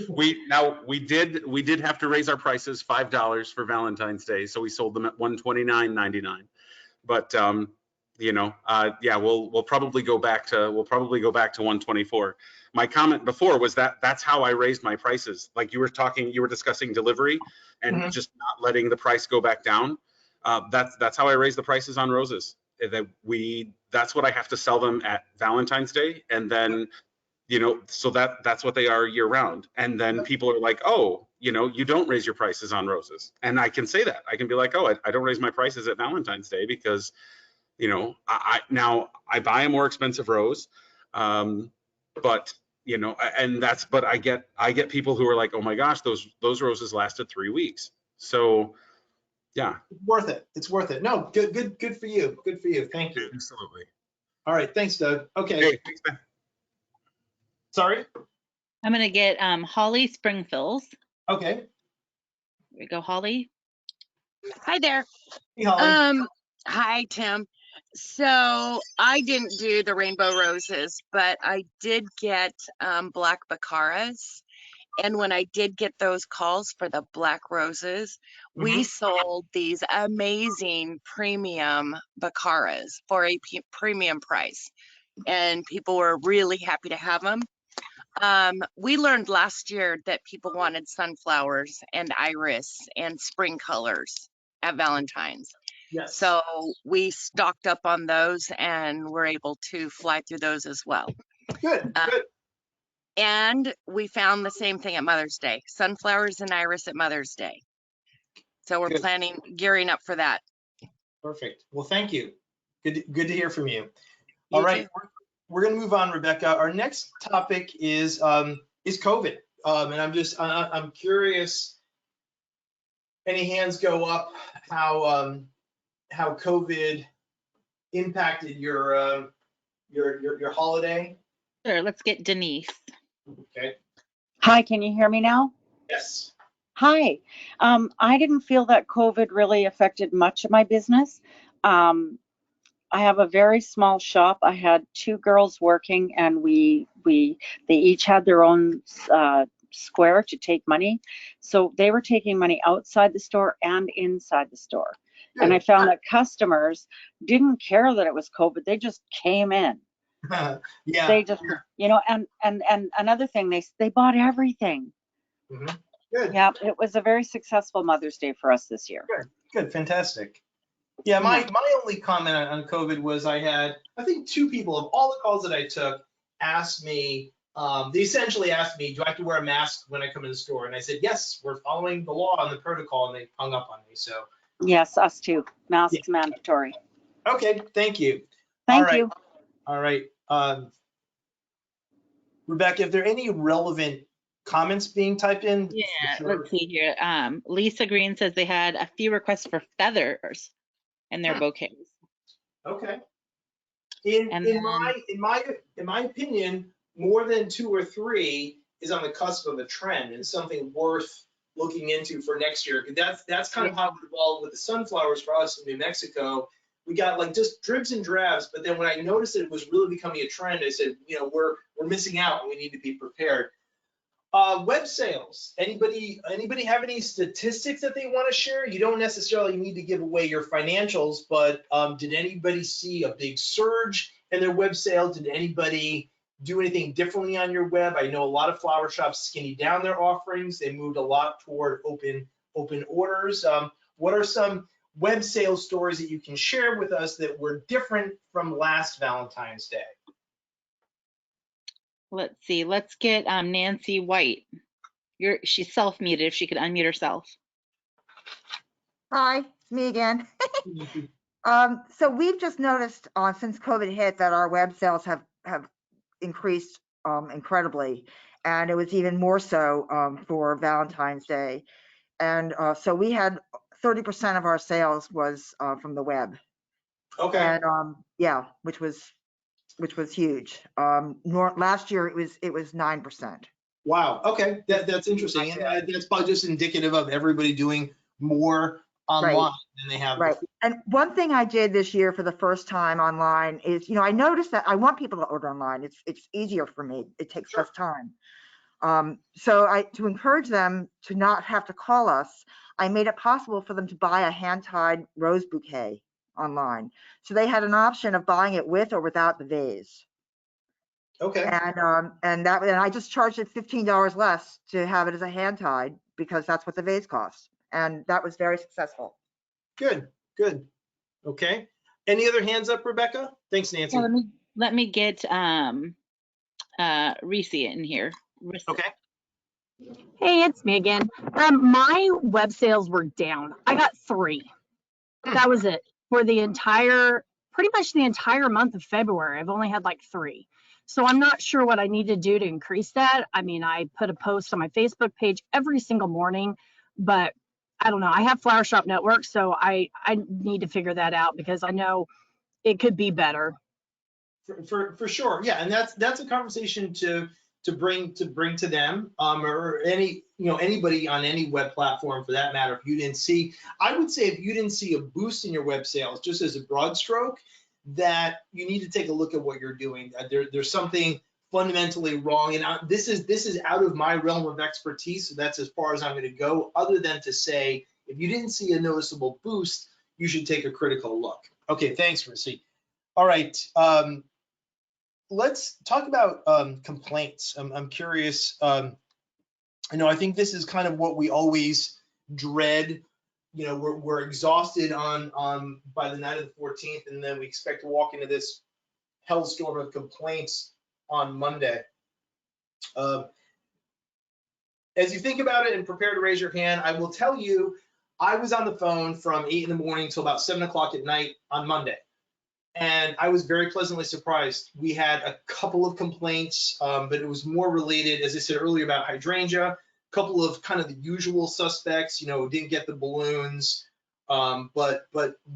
we did have to raise our prices $5 for Valentine's Day, so we sold them at $129.99. But you know, yeah, we'll probably go back to 124. My comment before was that's how I raised my prices. Like you were discussing delivery and just not letting the price go back down. That's how I raised the prices on roses. That's what I have to sell them at Valentine's Day, and then, you know, so that's what they are year round. And then people are like, oh, you know, you don't raise your prices on roses. And I can say that. I can be like, oh, I don't raise my prices at Valentine's Day because, you know, I buy a more expensive rose. But, you know, but I get people who are like, oh my gosh, those roses lasted 3 weeks. So yeah. It's worth it. No, good for you. Good for you. Thank you. Absolutely. All right. Thanks, Doug. Okay. Hey, thanks, man. Sorry? I'm going to get Holly Springfills. Okay. Here we go, Holly. Hi there. Hey, Holly. Hi, Tim. So I didn't do the rainbow roses, but I did get black baccaras. And when I did get those calls for the black roses, we sold these amazing premium baccaras for a premium price. And people were really happy to have them. We learned last year that people wanted sunflowers and iris and spring colors at Valentine's. Yes. So we stocked up on those and we're able to fly through those as well. Good, good. And we found the same thing at Mother's Day, sunflowers and iris at Mother's Day. So we're gearing up for that. Perfect. Well, thank you. Good to hear from you. All right, we're going to move on, Rebecca. Our next topic is COVID, and I'm curious. Any hands go up? How COVID impacted your holiday? Sure. Let's get Denise. Okay. Hi, can you hear me now? Yes. Hi. I didn't feel that COVID really affected much of my business. I have a very small shop. I had 2 girls working, and they each had their own square to take money. So they were taking money outside the store and inside the store. Good. And I found that customers didn't care that it was COVID. They just came in. Yeah. They just, and another thing, they bought everything. Good. Yeah, it was a very successful Mother's Day for us this year. Good, fantastic. Yeah, my only comment on COVID was I think 2 people of all the calls that I took asked me, they essentially asked me, do I have to wear a mask when I come in the store? And I said, yes, we're following the law and the protocol, and they hung up on me. So yes, us too. Masks mandatory. Okay, thank you. Thank you. All right. Rebecca, if there are any relevant comments being typed in? Yeah, let's see here. Lisa Green says they had a few requests for feathers in their bouquets. Okay. In my opinion, more than 2 or 3 is on the cusp of a trend and something worth looking into for next year. That's kind of how it evolved with the sunflowers for us in New Mexico. We got like just dribs and drabs, but then when I noticed that it was really becoming a trend, I said, we're missing out and we need to be prepared. Web sales. Anybody have any statistics that they want to share? You don't necessarily need to give away your financials, but did anybody see a big surge in their web sales? Did anybody do anything differently on your web? I know a lot of flower shops skinnied down their offerings. They moved a lot toward open orders. What are some web sales stories that you can share with us that were different from last Valentine's Day? Let's see. Let's get Nancy White. She's self-muted. If she could unmute herself. Hi, it's me again. So we've just noticed since COVID hit that our web sales have increased incredibly, and it was even more so for Valentine's Day. And so we had 30% of our sales was from the web. Okay. And yeah, which was huge. Last year it was 9%. Wow. Okay, that's interesting, and that's probably just indicative of everybody doing more online than they have before. And one thing I did this year for the first time online is, I noticed that I want people to order online. It's easier for me. It takes less time. So to encourage them to not have to call us, I made it possible for them to buy a hand-tied rose bouquet online. So they had an option of buying it with or without the vase. Okay. And I just charged it $15 less to have it as a hand-tied because that's what the vase costs. And that was very successful. Good. Okay. Any other hands up, Rebecca? Thanks, Nancy. Yeah, let me get Reese in here. Okay. Hey, it's me again. My web sales were down. I got 3. That was it for pretty much the entire month of February. I've only had like 3. So I'm not sure what I need to do to increase that. I mean, I put a post on my Facebook page every single morning, but I don't know. I have Flower Shop Network, so I need to figure that out because I know it could be better. For sure. Yeah, and that's a conversation to to bring to them, or anybody on any web platform for that matter. If you didn't see, I would say if you didn't see a boost in your web sales, just as a broad stroke, that you need to take a look at what you're doing. There's something fundamentally wrong, and this is out of my realm of expertise, so that's as far as I'm going to go, other than to say if you didn't see a noticeable boost, you should take a critical look. Okay, thanks, Rissy. All right, let's talk about complaints. I'm curious. I think this is kind of what we always dread. We're exhausted on by the night of the 14th, and then we expect to walk into this hellstorm of complaints on Monday. As you think about it and prepare to raise your hand, I will tell you, I was on the phone from 8 in the morning till about 7 o'clock at night on Monday. And I was very pleasantly surprised. We had a couple of complaints, but it was more related, as I said earlier, about hydrangea, a couple of kind of the usual suspects, didn't get the balloons, but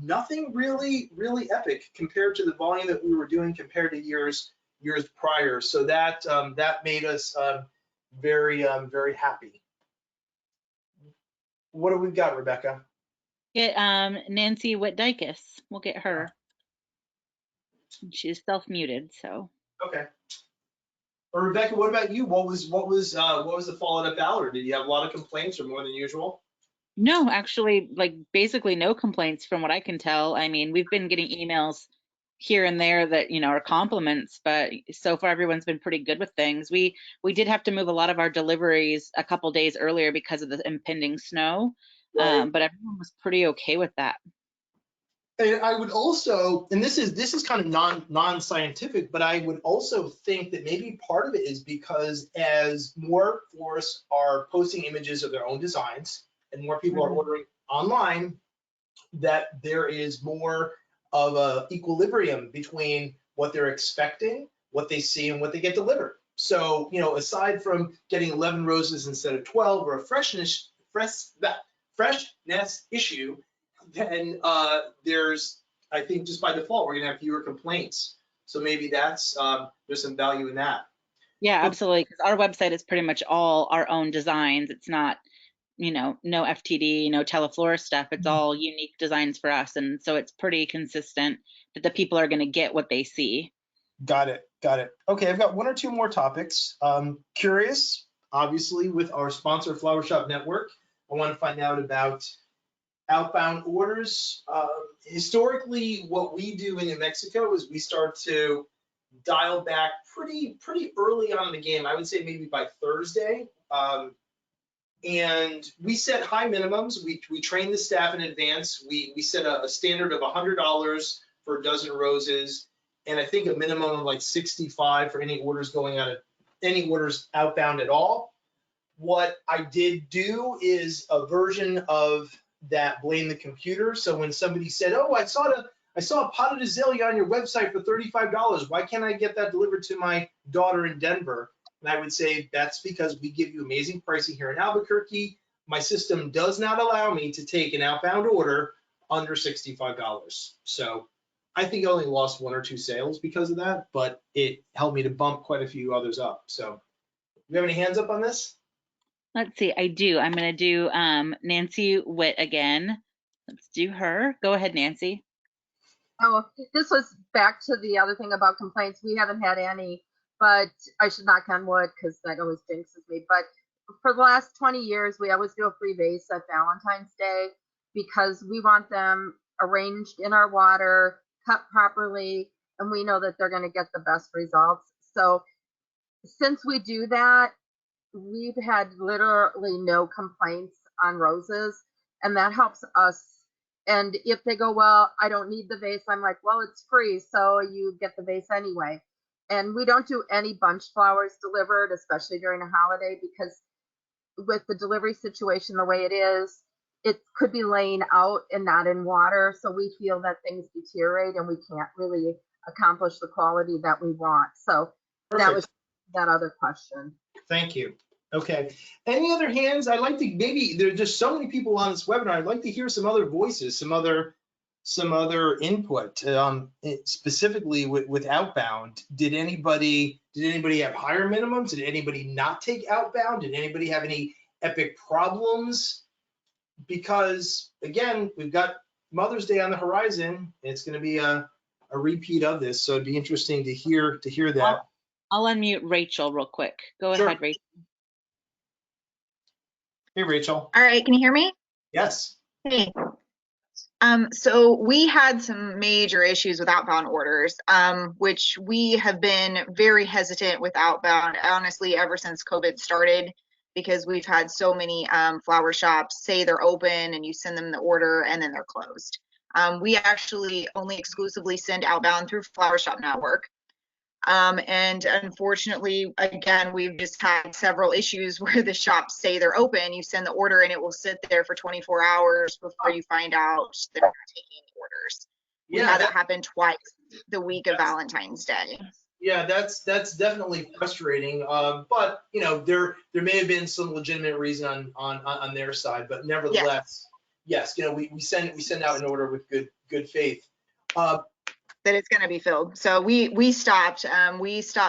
nothing really epic compared to the volume that we were doing compared to years prior. So that made us very happy. What do we got, Rebecca? Get Nancy Whitdykis. We'll get her. She's self-muted, so. Okay. Or Rebecca, what about you? What was the fallout of Valor? Did you have a lot of complaints or more than usual? No, actually, like basically no complaints from what I can tell. I mean, we've been getting emails here and there that are compliments, but so far everyone's been pretty good with things. We did have to move a lot of our deliveries a couple days earlier because of the impending snow, right. But everyone was pretty okay with that. And I would also, and this is kind of non-scientific, but I would also think that maybe part of it is because as more florists are posting images of their own designs and more people are ordering online, that there is more of a equilibrium between what they're expecting, what they see, and what they get delivered. So, aside from getting 11 roses instead of 12 or a freshness issue, then there's, I think just by default, we're gonna have fewer complaints. So maybe that's, there's some value in that. Yeah, absolutely, because our website is pretty much all our own designs. It's not, no FTD, no Teleflorist stuff. It's all unique designs for us. And so it's pretty consistent that the people are gonna get what they see. Got it. Okay, I've got one or two more topics. Curious, obviously, with our sponsor, Flower Shop Network, I want to find out about Outbound Orders. Historically, what we do in New Mexico is we start to dial back pretty early on in the game. I would say maybe by Thursday. And we set high minimums. We train the staff in advance. We set a standard of $100 for a dozen roses, and I think a minimum of like $65 for any orders going out, any orders outbound at all. What I did do is a version of that blame the computer. So when somebody said, "Oh, I saw a pot of azalea on your website for $35. Why can't I get that delivered to my daughter in Denver?" And I would say that's because we give you amazing pricing here in Albuquerque. My system does not allow me to take an outbound order under $65. So I think I only lost 1 or 2 sales because of that, but it helped me to bump quite a few others up. So do you have any hands up on this? Let's see, I do. I'm gonna do Nancy Witt again. Let's do her. Go ahead, Nancy. Oh, this was back to the other thing about complaints. We haven't had any, but I should knock on wood because that always jinxes me. But for the last 20 years, we always do a free vase at Valentine's Day because we want them arranged in our water, cut properly, and we know that they're going to get the best results. So since we do that, we've had literally no complaints on roses, and that helps us. And if they go, "Well, I don't need the vase," I'm like, "Well, it's free, so you get the vase anyway." And we don't do any bunch flowers delivered, especially during a holiday, because with the delivery situation the way it is, it could be laying out and not in water. So we feel that things deteriorate and we can't really accomplish the quality that we want. So Perfect. That was that other question. Thank you. Okay. Any other hands? I'd like to, maybe there's just so many people on this webinar. I'd like to hear some other voices, some other some other input, specifically with outbound. Did anybody have higher minimums? Did anybody not take outbound? Did anybody have any epic problems? Because again, we've got Mother's Day on the horizon. It's going to be a repeat of this, so it'd be interesting to hear that. I'll unmute Rachel real quick. Go Sure. ahead, Rachel. Hey, Rachel. All right, can you hear me? Yes. Hey. So we had some major issues with outbound orders, which we have been very hesitant with outbound, honestly, ever since COVID started, because we've had so many flower shops say they're open and you send them the order and then they're closed. We actually only exclusively send outbound through Flower Shop Network. And unfortunately, again, we've just had several issues where the shops say they're open, you send the order and it will sit there for 24 hours before you find out they're not taking any orders. We had that happen twice the week of Valentine's Day. Yeah, that's definitely frustrating. But you know, there may have been some legitimate reason on their side, but nevertheless, yes, you know, we send out an order with good faith. That it's going to be filled. So we stopped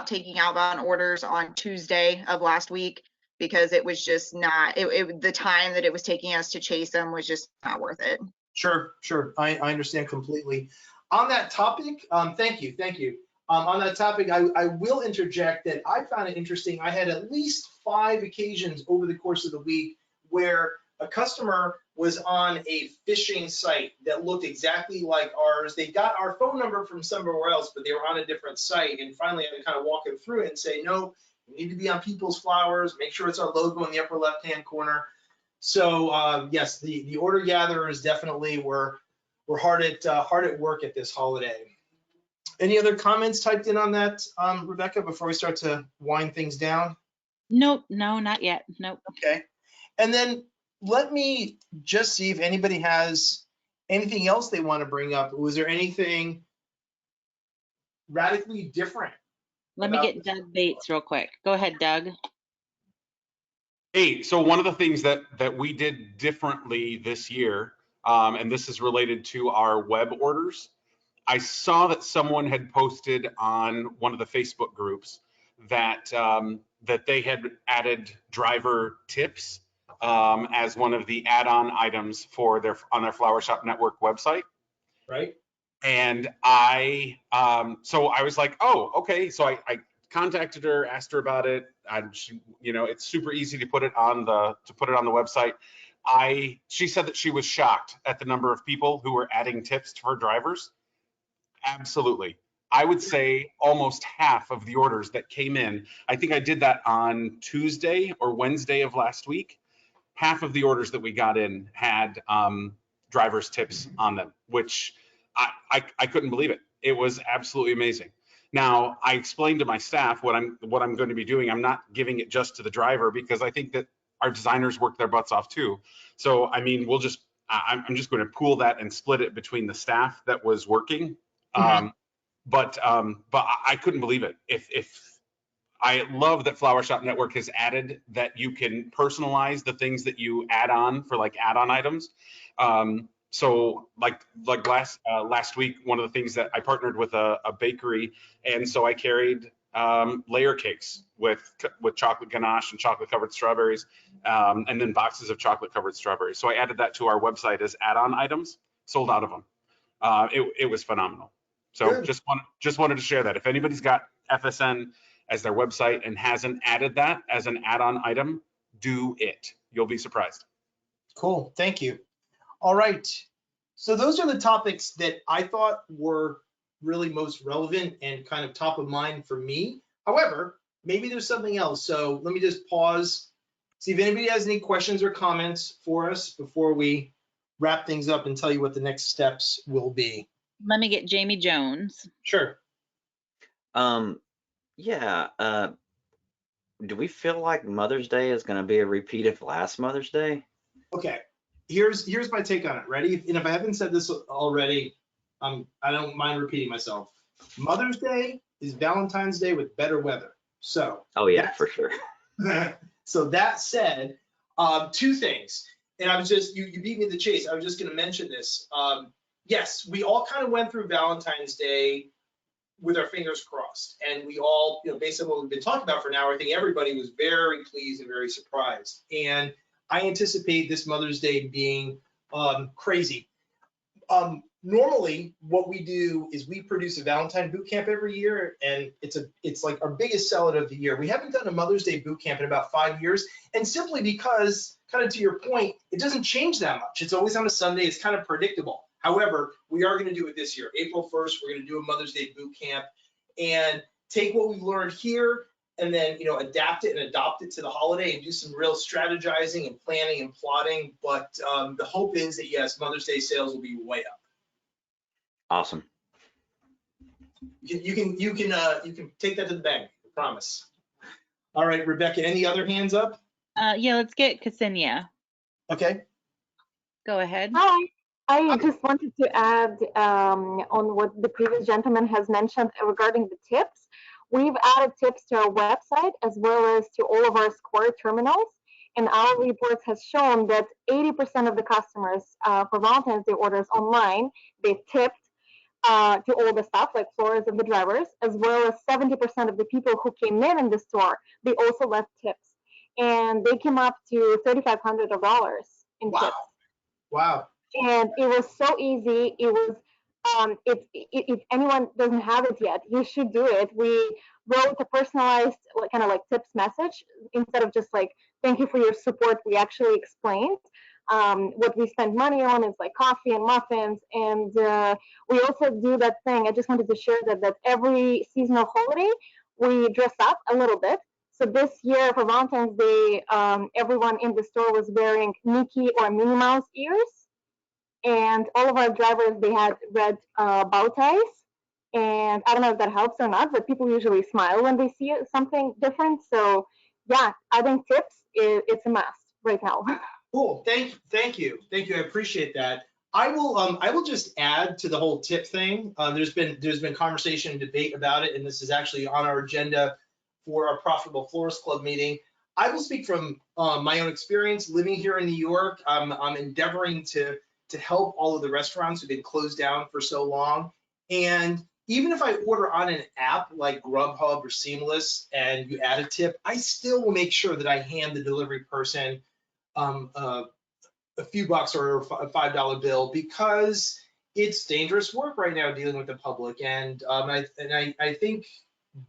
taking outbound orders on Tuesday of last week because it was just not, the time that it was taking us to chase them was just not worth it. Sure. I understand completely. On that topic, thank you. On that topic, I will interject that I found it interesting. I had at least 5 occasions over the course of the week where a customer was on a phishing site that looked exactly like ours. They got our phone number from somewhere else, but they were on a different site. And finally, I had to kind of walk them through it and say, no, you need to be on People's Flowers. Make sure it's our logo in the upper left-hand corner. So yes, the order gatherers definitely were hard at work at this holiday. Any other comments typed in on that, Rebecca, before we start to wind things down? Nope, no, not yet. Nope. Okay. And then let me just see if anybody has anything else they want to bring up. Was there anything radically different? Let me get Doug Bates real quick. Go ahead, Doug. Hey, so one of the things that we did differently this year, and this is related to our web orders, I saw that someone had posted on one of the Facebook groups that that they had added driver tips as one of the add-on items for on their Flower Shop Network website. Right. And so I was like, oh, okay. So I contacted her, asked her about it. She, you know, it's super easy to put it on the website. She said that she was shocked at the number of people who were adding tips to her drivers. Absolutely. I would say almost half of the orders that came in, I think I did that on Tuesday or Wednesday of last week. Half of the orders that we got in had driver's tips on them, which I couldn't believe it. It was absolutely amazing. Now, I explained to my staff what I'm going to be doing. I'm not giving it just to the driver because I think that our designers work their butts off too. So, I mean, I'm just going to pool that and split it between the staff that was working. But I couldn't believe it. If I love that Flower Shop Network has added that you can personalize the things that you add on for like add-on items. So like last week, one of the things that I partnered with a bakery, and so I carried layer cakes with chocolate ganache and chocolate covered strawberries, and then boxes of chocolate covered strawberries. So I added that to our website as add-on items, sold out of them. It was phenomenal. So Good. just wanted to share that. If anybody's got FSN as their website and hasn't added that as an add-on item, do it. You'll be surprised. Cool. Thank you. All right. So those are the topics that I thought were really most relevant and kind of top of mind for me. However, maybe there's something else. So let me just pause, see if anybody has any questions or comments for us before we wrap things up and tell you what the next steps will be. Let me get Jamie Jones. Sure. Yeah. Do we feel like Mother's Day is going to be a repeat of last Mother's Day? Okay. Here's my take on it. Ready? And if I haven't said this already, I don't mind repeating myself. Mother's Day is Valentine's Day with better weather. So. Oh yeah, for sure. So that said, 2 things. And I was just, you beat me to the chase. I was just going to mention this. yes, we all kind of went through Valentine's Day with our fingers crossed, and we all, based on what we've been talking about for an hour, I think everybody was very pleased and very surprised. And I anticipate this Mother's Day being crazy. Normally, what we do is we produce a Valentine boot camp every year, and it's like our biggest seller of the year. We haven't done a Mother's Day boot camp in about 5 years, and simply because, kind of to your point, it doesn't change that much. It's always on a Sunday. It's kind of predictable. However, we are going to do it this year. April 1st, we're going to do a Mother's Day boot camp and take what we've learned here and then, adapt it and adopt it to the holiday and do some real strategizing and planning and plotting. But the hope is that, yes, Mother's Day sales will be way up. Awesome. You can take that to the bank, I promise. All right, Rebecca, any other hands up? Yeah, let's get Ksenia. Okay. Go ahead. Hi. I just wanted to add on what the previous gentleman has mentioned regarding the tips. We've added tips to our website as well as to all of our Square terminals. And our reports has shown that 80% of the customers for Valentine's Day orders online, they tipped to all the staff, like florists and the drivers, as well as 70% of the people who came in the store, they also left tips. And they came up to $3,500 in tips. Wow. And it was so easy. It was, if anyone doesn't have it yet, you should do it. We wrote a personalized kind of like tips message instead of just like, thank you for your support. We actually explained what we spend money on is like coffee and muffins. And we also do that thing. I just wanted to share that every seasonal holiday, we dress up a little bit. So this year for Valentine's Day, everyone in the store was wearing Mickey or Minnie Mouse ears. And all of our drivers, they had red bow ties. And I don't know if that helps or not, but people usually smile when they see something different. So yeah, adding tips, it's a must right now. Cool. Thank you. I appreciate that. I will just add to the whole tip thing. There's been conversation and debate about it, and this is actually on our agenda for our Profitable Florist Club meeting. I will speak from my own experience living here in New York. I'm endeavoring to help all of the restaurants who've been closed down for so long. And even if I order on an app like Grubhub or Seamless and you add a tip, I still will make sure that I hand the delivery person a few bucks or a $5 bill, because it's dangerous work right now dealing with the public. And I think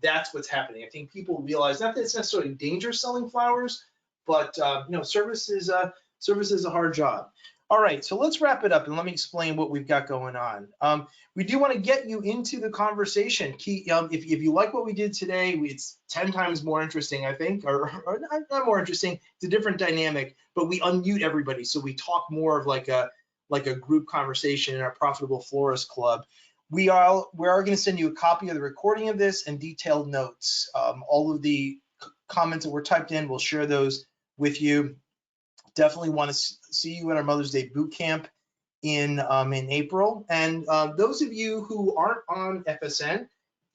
that's what's happening. I think people realize not that it's necessarily dangerous selling flowers, but service is a hard job. All right, so let's wrap it up and let me explain what we've got going on. We do want to get you into the conversation. If you like what we did today, it's 10 times more interesting, I think, or not more interesting. It's a different dynamic, but we unmute everybody, so we talk more of like a group conversation in our Profitable Florist Club. We are going to send you a copy of the recording of this and detailed notes. All of the comments that were typed in, we'll share those with you. Definitely want to see you at our Mother's Day boot camp in April. And those of you who aren't on FSN,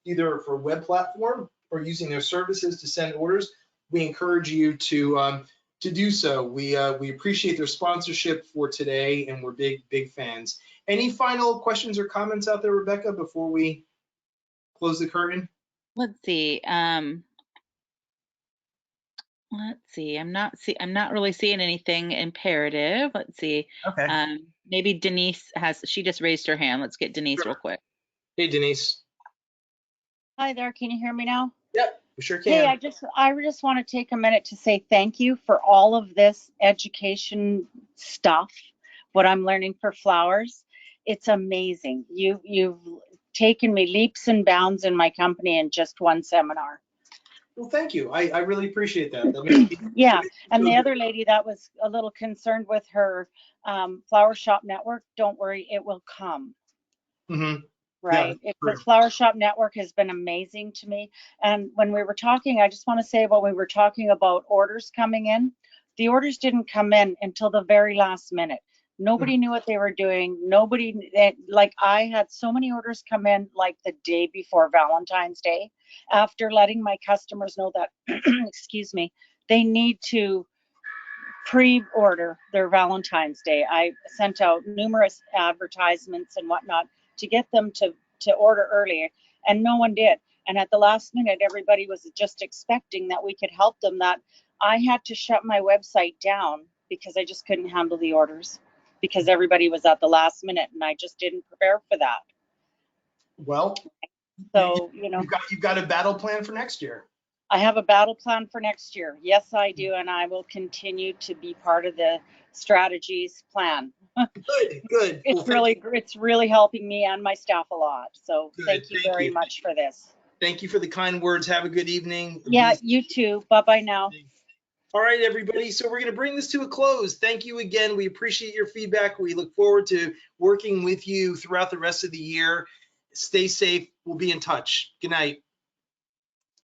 either for web platform or using their services to send orders, we encourage you to do so. We appreciate their sponsorship for today, and we're big fans. Any final questions or comments out there, Rebecca, before we close the curtain? Let's see. I'm not really seeing anything imperative. Let's see. Okay. Maybe Denise she just raised her hand. Let's get Denise real quick. Hey, Denise. Hi there, can you hear me now? Yep, we sure can. Hey, I just want to take a minute to say thank you for all of this education stuff, what I'm learning for flowers. It's amazing. You've taken me leaps and bounds in my company in just one seminar. Well, thank you. I really appreciate that. Yeah, and the other lady that was a little concerned with her flower shop network, don't worry, it will come. Mm-hmm. Right. Yeah, The Flower Shop Network has been amazing to me. And when we were talking, I just want to say when we were talking about orders coming in, the orders didn't come in until the very last minute. Nobody knew what they were doing. Like I had so many orders come in like the day before Valentine's Day, after letting my customers know that, excuse me, they need to pre-order their Valentine's Day. I sent out numerous advertisements and whatnot to get them to order earlier, and no one did. And at the last minute, everybody was just expecting that we could help them, that I had to shut my website down because I just couldn't handle the orders because everybody was at the last minute, and I just didn't prepare for that. Well, so you've got a battle plan for next year. I have a battle plan for next year. Yes, I do, and I will continue to be part of the strategies plan. Good. It's really helping me and my staff a lot. So Good. Thank you very much for this. Thank you for the kind words. Have a good evening. Yeah, you too. Bye-bye now. All right, everybody. So we're going to bring this to a close. Thank you again. We appreciate your feedback. We look forward to working with you throughout the rest of the year. Stay safe. We'll be in touch. Good night.